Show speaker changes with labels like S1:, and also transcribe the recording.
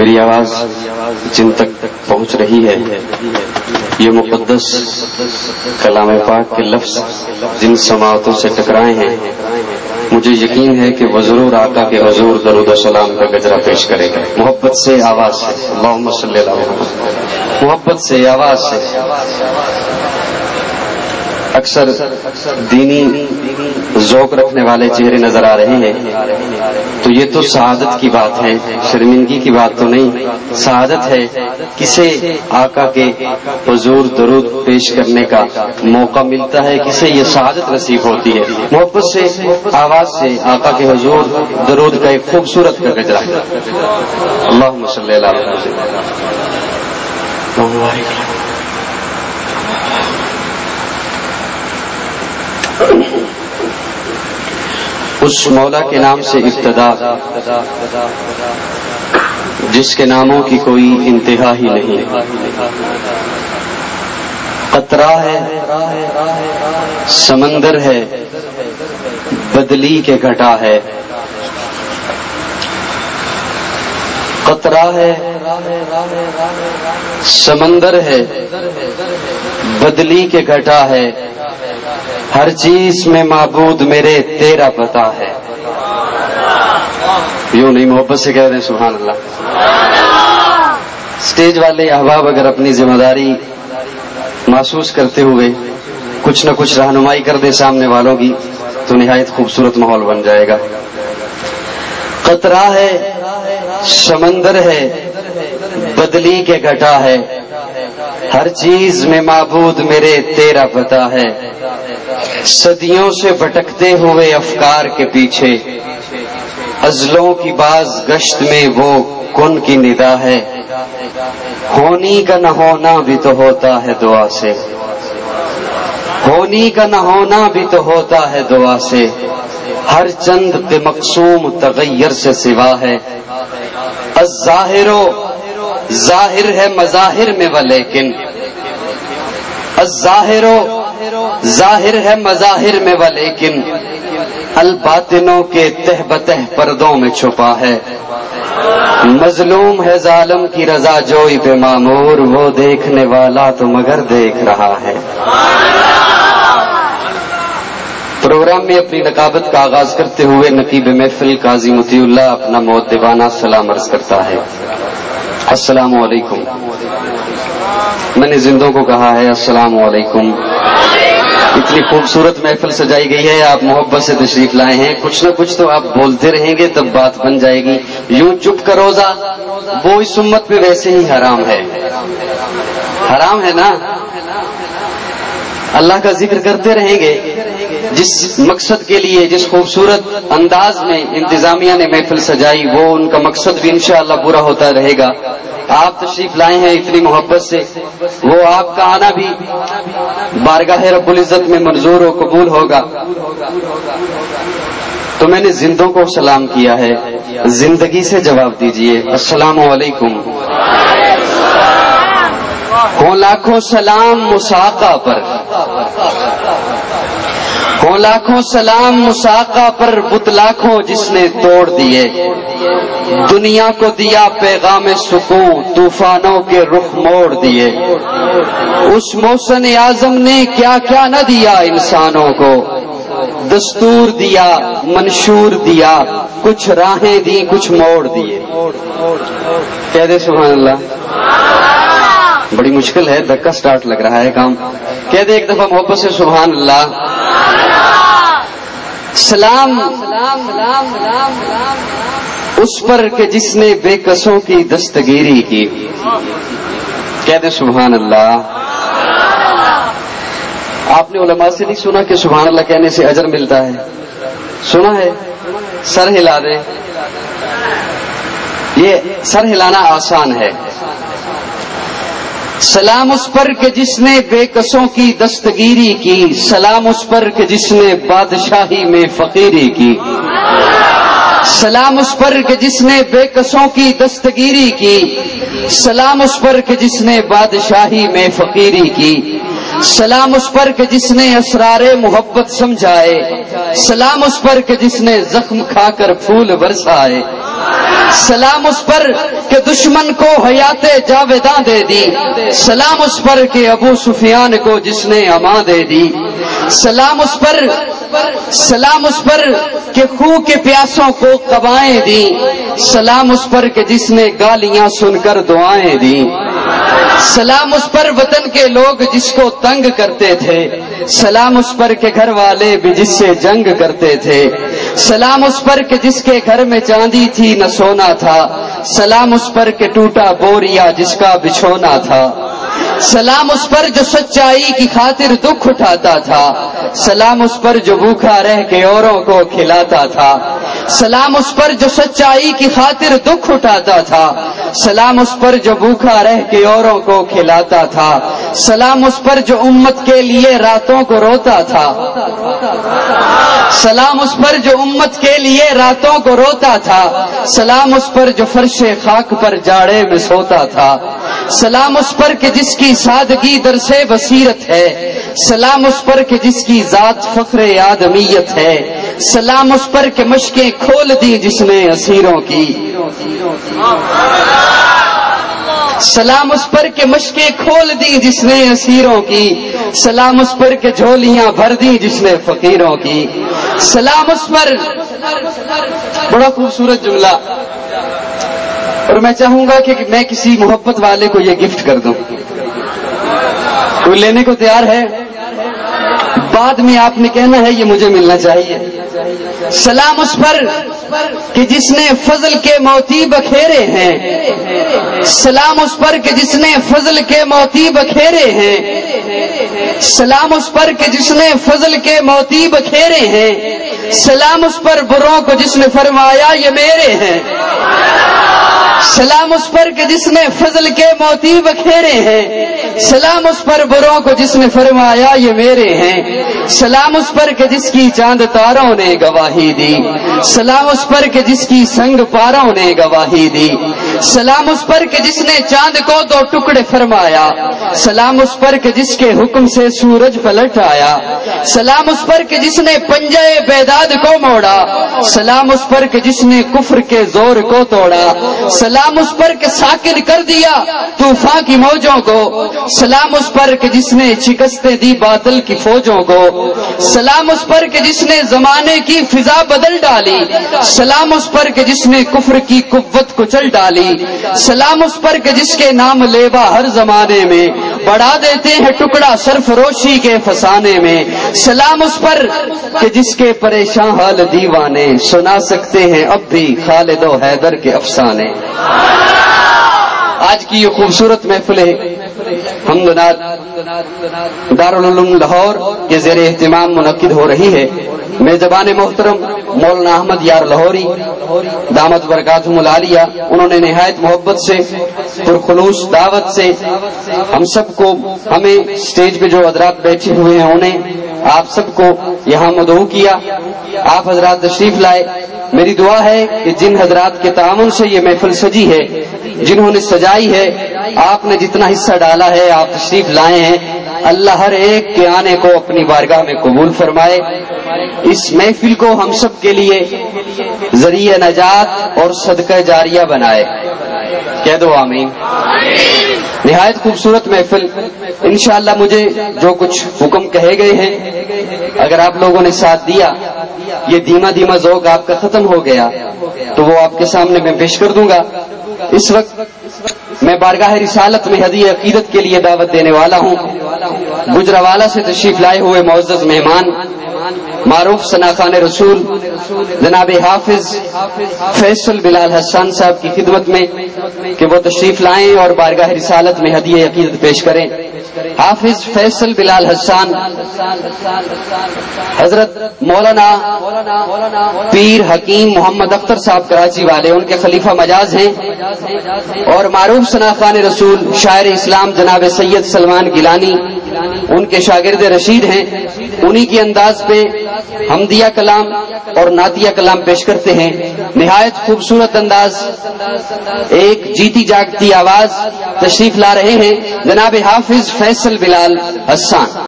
S1: میری آواز جن تک پہنچ رہی ہے، یہ مقدس کلام پاک کے لفظ جن سماعتوں سے ٹکرائے ہیں، مجھے یقین ہے کہ وہ ضرور آقا کے حضور درود و سلام کا گجرہ پیش کرے گا۔ محبت سے آواز سے اللہم صلی اللہ علیہ وسلم، محبت سے آواز سے۔ اکثر دینی ذوق رکھنے والے چہرے نظر آ رہے ہیں، تو یہ تو سعادت کی بات ہے، شرمندگی کی بات تو نہیں، سعادت ہے کسے آقا کے حضور درود پیش کرنے کا موقع ملتا ہے، کسے یہ سعادت نصیب ہوتی ہے۔ محبت سے آواز سے آقا کے حضور درود کا ایک خوبصورت کا گجرہ ہے۔ اللہم صلی اللہ علیہ وسلم۔ اس مولا کے نام سے ابتدا جس کے ناموں کی کوئی انتہا ہی نہیں، قطرہ ہے، سمندر ہے، بدلی کے گھٹا ہے، قطرہ ہے، سمندر ہے، بدلی کے گھٹا ہے، ہر چیز میں معبود میرے تیرا پتہ ہے۔ یوں نہیں، محبت سے کہہ رہے ہیں سبحان اللہ۔ اسٹیج والے احباب اگر اپنی ذمہ داری محسوس کرتے ہوئے کچھ نہ کچھ رہنمائی کر دے سامنے والوں کی، تو نہایت خوبصورت ماحول بن جائے گا۔ قطرہ ہے، سمندر ہے، بدلی کے گھٹا ہے، ہر چیز میں معبود میرے تیرا پتہ ہے۔ صدیوں سے بھٹکتے ہوئے افکار کے پیچھے، ازلوں کی باز گشت میں وہ کن کی ندا ہے۔ ہونی کا نہ ہونا بھی تو ہوتا ہے دعا سے، ہونی کا نہ ہونا بھی تو ہوتا ہے دعا سے، ہر چند کے مقسوم تغیر سے سوا ہے۔ الظاہرو ظاہر ہے مظاہر میں ولیکن، الظاہرو ظاہر ہے مظاہر میں ولیکن، الباطنوں کے تہ بتہ پردوں میں چھپا ہے۔ مظلوم ہے ظالم کی رضا جوئی پہ معمور، وہ دیکھنے والا تو مگر دیکھ رہا ہے۔ پروگرام میں اپنی نقابت کا آغاز کرتے ہوئے نقیب محفل قاضی مطیع اللہ اپنا مؤدبانہ سلام عرض کرتا ہے۔ السلام علیکم۔ میں نے زندوں کو کہا ہے السلام علیکم۔ اتنی خوبصورت محفل سجائی گئی ہے، آپ محبت سے تشریف لائے ہیں، کچھ نہ کچھ تو آپ بولتے رہیں گے تب بات بن جائے گی۔ یوں چپ کا روزہ وہ اس امت پہ ویسے ہی حرام ہے، حرام ہے نا۔ اللہ کا ذکر کرتے رہیں گے، جس مقصد کے لیے جس خوبصورت انداز میں انتظامیہ نے محفل سجائی، وہ ان کا مقصد بھی انشاءاللہ پورا ہوتا رہے گا۔ آپ تشریف لائے ہیں اتنی محبت سے، وہ آپ کا آنا بھی بارگاہ رب العزت میں منظور و قبول ہوگا۔ تو میں نے زندوں کو سلام کیا ہے، زندگی سے جواب دیجئے السلام علیکم۔ ہوں لاکھوں سلام مساقہ پر، ہوں لاکھوں سلام مساقہ پر، بت لاکھوں جس نے توڑ دیے، دنیا کو دیا پیغام سکون، طوفانوں کے رخ موڑ دیے۔ اس محسن اعظم نے کیا کیا نہ دیا انسانوں کو، دستور دیا، منشور دیا، کچھ راہیں دی، کچھ موڑ دیے۔ کہہ دے سبحان اللہ۔ بڑی مشکل ہے، دھکا سٹارٹ لگ رہا ہے کام۔ کہہ دے ایک دفعہ محبت سے سبحان اللہ۔ سلام اس پر کہ جس نے بے کسوں کی دستگیری کی، کہہ دے سبحان اللہ۔ آپ نے علماء سے نہیں سنا کہ سبحان اللہ کہنے سے اجر ملتا ہے؟ سنا ہے؟ سر ہلا دیں۔ یہ سر ہلانا آسان ہے۔ سلام اس پر کہ جس نے بے کسوں کی دستگیری کی، سلام اس پر کہ جس نے بادشاہی میں فقیری کی، سلام اس پر کہ جس نے بے کسوں کی دستگیری کی، سلام اس پر کہ جس نے بادشاہی میں فقیری کی۔ سلام اس پر کہ جس نے اسرار محبت سمجھائے، سلام اس پر کہ جس نے زخم کھا کر پھول برسائے، سلام اس پر کہ دشمن کو حیات جاویداں دے دی، سلام اس پر کہ ابو سفیان کو جس نے امان دے دی، سلام اس پر کہ خون کے پیاسوں کو قبائیں دی، سلام اس پر کہ جس نے گالیاں سن کر دعائیں دی، سلام اس پر وطن کے لوگ جس کو تنگ کرتے تھے، سلام اس پر کہ گھر والے بھی جس سے جنگ کرتے تھے، سلام اس پر کہ جس کے گھر میں چاندی تھی نہ سونا تھا، سلام اس پر کہ ٹوٹا بوریا جس کا بچھونا تھا، سلام اس پر جو سچائی کی خاطر دکھ اٹھاتا تھا، سلام اس پر جو بھوکا رہ کے اوروں کو کھلاتا تھا، سلام اس پر جو سچائی کی خاطر دکھ اٹھاتا تھا، سلام اس پر جو بھوکا رہ کے اوروں کو کھلاتا تھا، سلام اس پر جو امت کے لیے راتوں کو روتا تھا، سلام اس پر جو امت کے لیے راتوں کو روتا تھا، سلام اس پر جو فرش خاک پر جاڑے میں سوتا تھا، سلام اس پر کہ جس کی سادگی درس بصیرت ہے، سلام اس پر کہ جس کی ذات فخر آدمیت ہے، سلام اس پر کہ مشقیں کھول دی جس نے اسیروں کی، سلام اس پر کہ مشقیں کھول دی جس نے اسیروں کی، سلام اس پر کہ جھولیاں بھر دی جس نے فقیروں کی، سلام اس پر۔ بڑا خوبصورت جملہ، اور میں چاہوں گا کہ میں کسی محبت والے کو یہ گفٹ کر دوں، کوئی لینے کو تیار ہے؟ بعد میں آپ نے کہنا ہے یہ مجھے ملنا چاہیے۔ سلام اس پر کہ جس نے فضل کے موتی بکھیرے ہیں، سلام اس پر کہ جس نے فضل کے موتی بکھیرے ہیں، سلام اس پر کہ جس نے فضل کے موتی بکھیرے ہیں، سلام اس پر بروں کو جس نے فرمایا یہ میرے ہیں، سلام اس پر کہ جس نے فضل کے موتی بکھیرے ہیں، سلام اس پر بروں کو جس نے فرمایا یہ میرے ہیں، سلام اس پر کہ جس کی چاند تاروں نے گواہی دی، سلام اس پر کہ جس کی سنگ پاروں نے گواہی دی، سلام اس پر کہ جس نے چاند کو دو ٹکڑے فرمایا، سلام اس پر کہ جس کے حکم سے سورج پلٹ آیا، سلام اس پر کہ جس نے پنجے بیداد کو موڑا، سلام اس پر کہ جس نے کفر کے زور کو توڑا، سلام اس پر کہ ساکن کر دیا طوفان کی موجوں کو، سلام اس پر کہ جس نے شکستیں دی باطل کی فوجوں کو، سلام اس پر کہ جس نے زمانے کی فضا بدل ڈالی، سلام اس پر کہ جس نے کفر کی قوت کو چل ڈالی، سلام اس پر کہ جس کے نام لیبا ہر زمانے میں بڑھا دیتے ہیں ٹکڑا سرفروشی کے فسانے میں، سلام اس پر کہ جس کے پریشان حال دیوانے سنا سکتے ہیں اب بھی خالد و حیدر کے افسانے۔ آج کی یہ خوبصورت محفل حمدنات دارالعلوم لاہور کے زیر اہتمام منعقد ہو رہی ہے۔ میزبان محترم مولانا احمد یار لاہوری دامت برکاتہم العالیہ، انہوں نے نہایت محبت سے پرخلوص دعوت سے ہم سب کو، ہمیں اسٹیج پہ جو حضرات بیٹھے ہوئے ہیں انہیں، آپ سب کو یہاں مدعو کیا، آپ حضرات تشریف لائے۔ میری دعا ہے کہ جن حضرات کے تعاون سے یہ محفل سجی ہے، جنہوں نے سجائی ہے، آپ نے جتنا حصہ ڈالا ہے، آپ تشریف لائے ہیں، اللہ ہر ایک کے آنے کو اپنی بارگاہ میں قبول فرمائے، اس محفل کو ہم سب کے لیے ذریعہ نجات اور صدقہ جاریہ بنائے، کہہ دو آمین۔ نہایت خوبصورت محفل، انشاءاللہ مجھے جو کچھ حکم کہے گئے ہیں اگر آپ لوگوں نے ساتھ دیا، یہ دھیما دھیما ذوق آپ کا ختم ہو گیا تو وہ آپ کے سامنے میں پیش کر دوں گا۔ اس وقت میں بارگاہ رسالت میں ہدیہ عقیدت کے لیے دعوت دینے والا ہوں۔ گجراوالا سے تشریف لائے ہوئے معزز مہمان معروف ثناخان رسول جناب حافظ فیصل بلال حسان صاحب کی خدمت میں کہ وہ تشریف لائیں اور بارگاہ رسالت میں ہدیہ عقیدت پیش کریں۔ حافظ فیصل بلال حسان حضرت مولانا پیر حکیم محمد اختر صاحب کراچی والے، ان کے خلیفہ مجاز ہیں، اور معروف ثناخان رسول شاعر اسلام جناب سید سلمان گیلانی ان کے شاگرد رشید ہیں۔ انہی کے انداز پہ حمدیہ کلام اور نعتیہ کلام پیش کرتے ہیں. نہایت خوبصورت انداز، ایک جیتی جاگتی آواز تشریف لا رہے ہیں جناب حافظ فیصل بلال حسان.